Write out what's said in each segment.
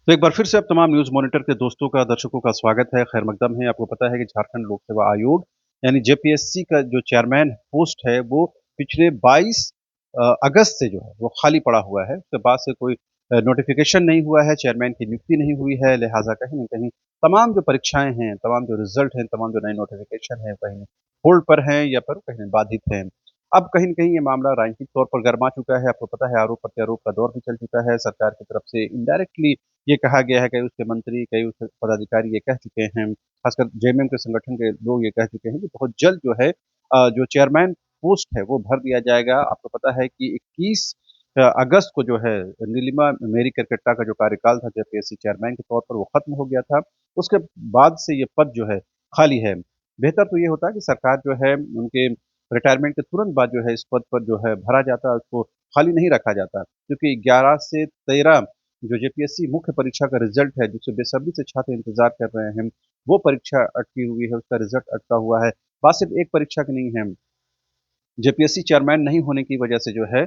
तो एक बार फिर से आप तमाम न्यूज़ मॉनिटर के दोस्तों का, दर्शकों का स्वागत है, खैर मकदम है। आपको पता है कि झारखंड लोक सेवा आयोग यानी जेपीएससी का जो चेयरमैन पोस्ट है, वो पिछले 22 अगस्त से जो है, वो खाली पड़ा हुआ है। उसके बाद से कोई नोटिफ़िकेशन नहीं हुआ है, चेयरमैन की नियुक्ति नहीं हुई है, लिहाज़ा कहीं न कहीं तमाम जो परीक्षाएँ हैं, तमाम जो रिज़ल्ट हैं, तमाम जो नए नोटिफ़िकेशन हैं, कहीं होल्ड पर हैं या पर कहीं बाधित हैं। अब कहीं न कहीं ये मामला राजनीतिक तौर पर गरमा चुका है। आपको पता है आरोप-प्रत्यारोप का दौर भी चल चुका है। सरकार की तरफ से इनडायरेक्टली ये कहा गया है, कई उसके मंत्री, कई उसके पदाधिकारी ये कह चुके हैं, खासकर जेएमएम के संगठन के लोग ये कह चुके हैं कि बहुत जल्द जो है जो चेयरमैन पोस्ट है वो भर दिया जाएगा। आपको पता है कि 21 अगस्त को जो है नीलिमा मेरी केरकेट्टा का जो कार्यकाल था जेपीएससी चेयरमैन के तौर पर वो खत्म हो गया था। उसके बाद से ये पद जो है खाली है। बेहतर तो ये होता है कि सरकार जो है उनके रिटायरमेंट के तुरंत बाद जो है इस पद पर जो है भरा जाता, उसको खाली नहीं रखा जाता। क्योंकि 11 से 13 जो जेपीएससी मुख्य परीक्षा का रिजल्ट है, जिसे बेसब्री से छात्र इंतज़ार कर रहे हैं, वो परीक्षा अटकी हुई है, उसका रिज़ल्ट अटका हुआ है। बात सिर्फ़ एक परीक्षा की नहीं है, जेपीएससी चेयरमैन नहीं होने की वजह से जो है,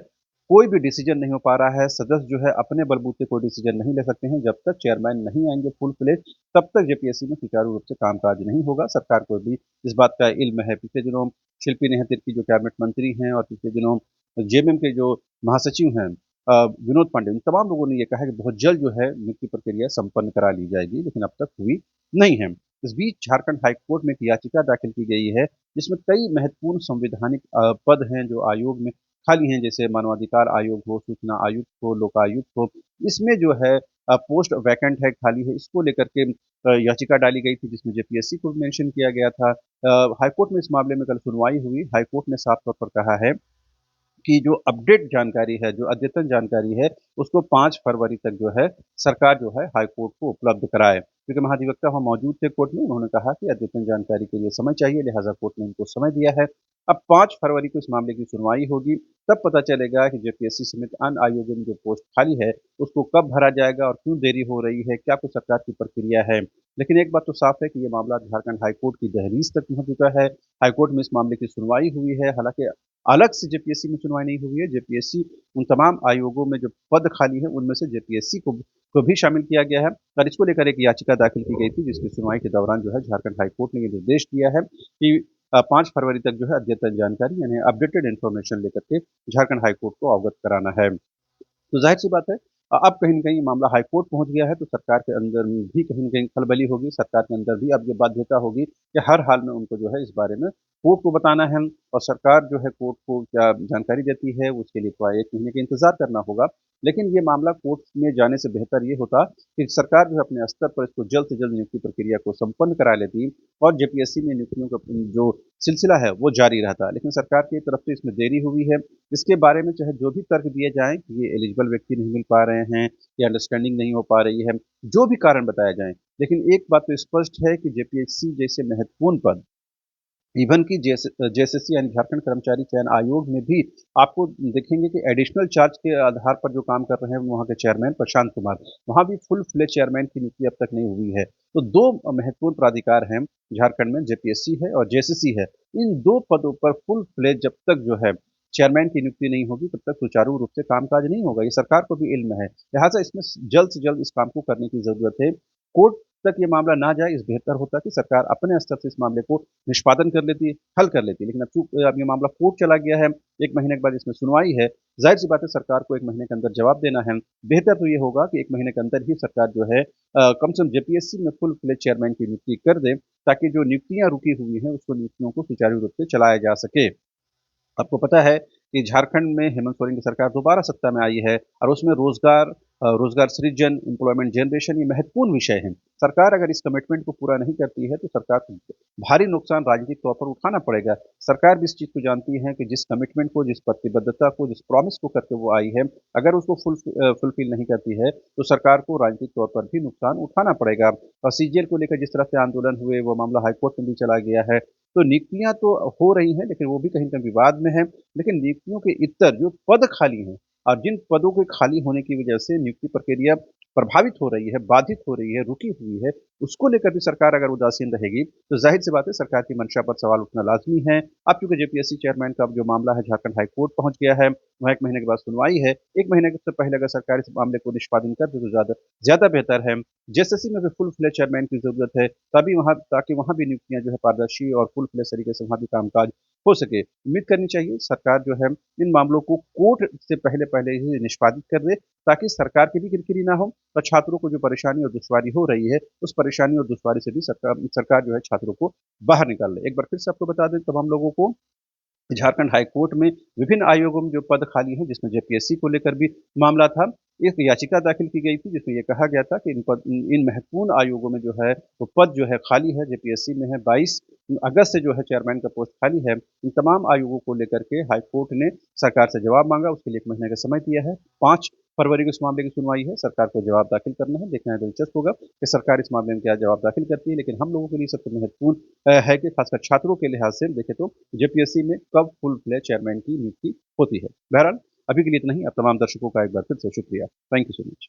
कोई भी डिसीज़न नहीं हो पा रहा है, सदस्य जो है अपने बलबूते कोई डिसीज़न नहीं ले सकते हैं, जब तक चेयरमैन नहीं आएँगे फुल फ्लेज, तब तक जेपीएससी में सुचारू रूप से कामकाज नहीं होगा। सरकार को भी इस बात का इल्म है। पिछले दिनों शिल्पी नेहाती तिर्की जो कैबिनेट मंत्री हैं और पिछले दिनों जेएमएम के जो महासचिव हैं विनोद पांडे, इन तमाम लोगों ने ये कहा है कि बहुत जल्द जो है नियुक्ति प्रक्रिया संपन्न करा ली जाएगी, लेकिन अब तक हुई नहीं है। इस बीच झारखंड हाई कोर्ट में एक याचिका दाखिल की गई है, जिसमें कई महत्वपूर्ण संवैधानिक पद हैं जो आयोग में खाली हैं, जैसे मानवाधिकार आयोग हो, सूचना आयुक्त हो, लोकायुक्त हो। इसमें जो है पोस्ट वैकेंट है, खाली है, इसको लेकर के याचिका डाली गई थी जिसमें जेपीएससी को मेंशन किया गया था। हाईकोर्ट में इस मामले में कल सुनवाई हुई। हाईकोर्ट ने साफ तौर पर कहा है की जो अपडेट जानकारी है, जो अद्यतन जानकारी है, उसको 5 फरवरी तक जो है सरकार जो है हाई कोर्ट को उपलब्ध कराए। क्योंकि महाधिवक्ता वहाँ मौजूद थे कोर्ट में, उन्होंने कहा कि अद्यतन जानकारी के लिए समय चाहिए, लिहाज़ा कोर्ट ने उनको समय दिया है। अब 5 फरवरी को इस मामले की सुनवाई होगी, तब पता चलेगा कि जेपीएससी समेत अन्य आयोगों में जो पोस्ट खाली है, उसको कब भरा जाएगा और क्यों देरी हो रही है, क्या कुछ सरकार की प्रक्रिया है। लेकिन एक बात तो साफ है कि ये मामला झारखंड हाई कोर्ट की दहलीज तक पहुँच चुका है। हाई कोर्ट में इस मामले की सुनवाई हुई है, हालाँकि अलग से जेपीएससी में सुनवाई नहीं हुई है, जेपीएससी उन तमाम आयोगों में जो पद खाली हैं, उनमें से जेपीएससी को भी शामिल किया गया है और इसको लेकर एक याचिका दाखिल की गई थी, जिसकी सुनवाई के दौरान जो है झारखंड हाई कोर्ट ने ये निर्देश दिया है कि 5 फरवरी तक जो है अद्यतन जानकारी यानी अपडेटेड इन्फॉर्मेशन लेकर के झारखंड हाई कोर्ट को अवगत कराना है। तो ज़ाहिर-सी बात है अब कहीं न कहीं मामला हाई कोर्ट पहुँच गया है, तो सरकार के अंदर भी कहीं न कहीं खलबली होगी, सरकार के अंदर भी अब ये बाध्यता होगी कि हर हाल में उनको जो है इस बारे में कोर्ट को बताना है और सरकार जो है कोर्ट को क्या जानकारी देती है, उसके लिए थोड़ा 1 महीने का इंतज़ार करना होगा। लेकिन ये मामला कोर्ट में जाने से बेहतर ये होता कि सरकार जो है अपने स्तर पर इसको जल्द से जल्द नियुक्ति प्रक्रिया को संपन्न करा लेती और जेपीएससी में नियुक्तियों का जो सिलसिला है, वो जारी रहता। लेकिन सरकार की तरफ से इसमें देरी हुई है। इसके बारे में चाहे जो भी तर्क दिए जाएँ कि ये एलिजिबल व्यक्ति नहीं मिल पा रहे हैं या अंडरस्टैंडिंग नहीं हो पा रही है, जो भी कारण बताए जाएँ। लेकिन एक बात तो स्पष्ट है कि जेपीएससी जैसे महत्वपूर्ण पद इवन कि जेएसएससी यानी झारखंड कर्मचारी चयन आयोग में भी आपको देखेंगे कि एडिशनल चार्ज के आधार पर जो काम कर रहे हैं वहाँ के चेयरमैन प्रशांत कुमार, वहाँ भी फुल फ्लेज चेयरमैन की नियुक्ति अब तक नहीं हुई है। तो 2 महत्वपूर्ण प्राधिकार हैं झारखंड में, जेपीएससी है और जेएसएससी है। इन 2 पदों पर फुल फ्लेज जब तक जो है चेयरमैन की नियुक्ति नहीं होगी, तब तक सुचारू रूप से कामकाज नहीं होगा। ये सरकार को भी इल्म है। लिहाज़ा इसमें जल्द से जल्द इस काम को करने की ज़रूरत है। कोर्ट तक ये मामला ना जाए, इस बेहतर होता कि सरकार अपने स्तर से इस मामले को निष्पादन कर लेती, हल कर लेती। लेकिन अब ये मामला कोर्ट चला गया है, 1 महीने के बाद इसमें सुनवाई है, ज़ाहिर-सी बात है सरकार को 1 महीने के अंदर जवाब देना है। बेहतर तो ये होगा कि 1 महीने के अंदर ही सरकार जो है कम से कम जेपीएससी में फुल फ्लेज चेयरमैन की नियुक्ति कर दे, ताकि जो नियुक्तियाँ रुकी हुई हैं, उसको नियुक्तियों को सुचारू रूप से चलाया जा सके। आपको पता है कि झारखंड में हेमंत सोरेन की सरकार दोबारा सत्ता में आई है और उसमें रोज़गार सृजन, एम्प्लॉयमेंट जनरेशन ये महत्वपूर्ण विषय हैं। सरकार अगर इस कमिटमेंट को पूरा नहीं करती है, तो सरकार को भारी नुकसान राजनीतिक तौर पर उठाना पड़ेगा। सरकार भी इस चीज़ को जानती है कि जिस कमिटमेंट को, जिस प्रतिबद्धता को, जिस प्रॉमिस को करके वो आई है, अगर उसको फुलफिल नहीं करती है, तो सरकार को राजनीतिक तौर पर भी नुकसान उठाना पड़ेगा। और सीजीएल को लेकर जिस तरह से आंदोलन हुए, वो मामला हाई कोर्ट में भी चला गया है। तो नियुक्तियाँ तो हो रही हैं, लेकिन वो भी कहीं न कहीं विवाद में है। लेकिन नियुक्तियों के इतर जो पद खाली हैं और जिन पदों के खाली होने की वजह से नियुक्ति प्रक्रिया प्रभावित हो रही है, बाधित हो रही है, रुकी हुई है, उसको लेकर भी सरकार अगर उदासीन रहेगी, तो ज़ाहिर-सी बात है सरकार की मंशा पर सवाल उठना लाज़मी है। अब चूँकि जेपीएससी चेयरमैन का जो मामला है झारखंड हाई कोर्ट पहुँच गया है, वहाँ 1 महीने के बाद सुनवाई है। 1 महीने से पहले अगर सरकार इस मामले को निष्पादन कर दे तो ज़्यादा ज़्यादा बेहतर है। जेएसएससी में भी फुल फ्लेज चेयरमैन की ज़रूरत है, तभी वहाँ ताकि वहाँ भी नियुक्तियाँ जो है पारदर्शी और फुल फ्लेज तरीके से वहाँ भी कामकाज हो सके। उम्मीद करनी चाहिए सरकार जो है इन मामलों को कोर्ट से पहले-पहले ही निष्पादित कर दे, ताकि सरकार की भी किरकिरी ना हो और छात्रों को जो परेशानी और दुश्वारी हो रही है, उस परेशानी और दुश्वारी से भी सरकार सरकार जो है छात्रों को बाहर निकाल ले। एक बार फिर से आपको बता दें तमाम लोगों को झारखंड हाई कोर्ट में विभिन्न आयोगों में जो पद खाली हैं, जिसमें जेपीएससी को लेकर भी मामला था। एक याचिका दाखिल की गई थी, जिसमें ये कहा गया था कि इन महत्वपूर्ण आयोगों में जो है, वो पद जो है खाली है, जेपीएससी में है। 22 अगस्त से जो है चेयरमैन का पोस्ट खाली है। इन तमाम आयोगों को लेकर के हाई कोर्ट ने सरकार से जवाब माँगा, उसके लिए 1 महीने का समय दिया है। 5 फरवरी को इस मामले की सुनवाई है, सरकार को जवाब दाखिल करना है। देखना दिलचस्प होगा कि सरकार इस मामले में क्या जवाब दाखिल करती है, लेकिन हम लोगों के लिए सबसे महत्वपूर्ण है कि खासकर छात्रों के लिहाज से देखें तो जेपीएससी में कब फुल फ्लेज चेयरमैन की नियुक्ति होती है। बहरहाल अभी के लिए इतना ही। अब तमाम दर्शकों का एक बार फिर से शुक्रिया। Thank you so much.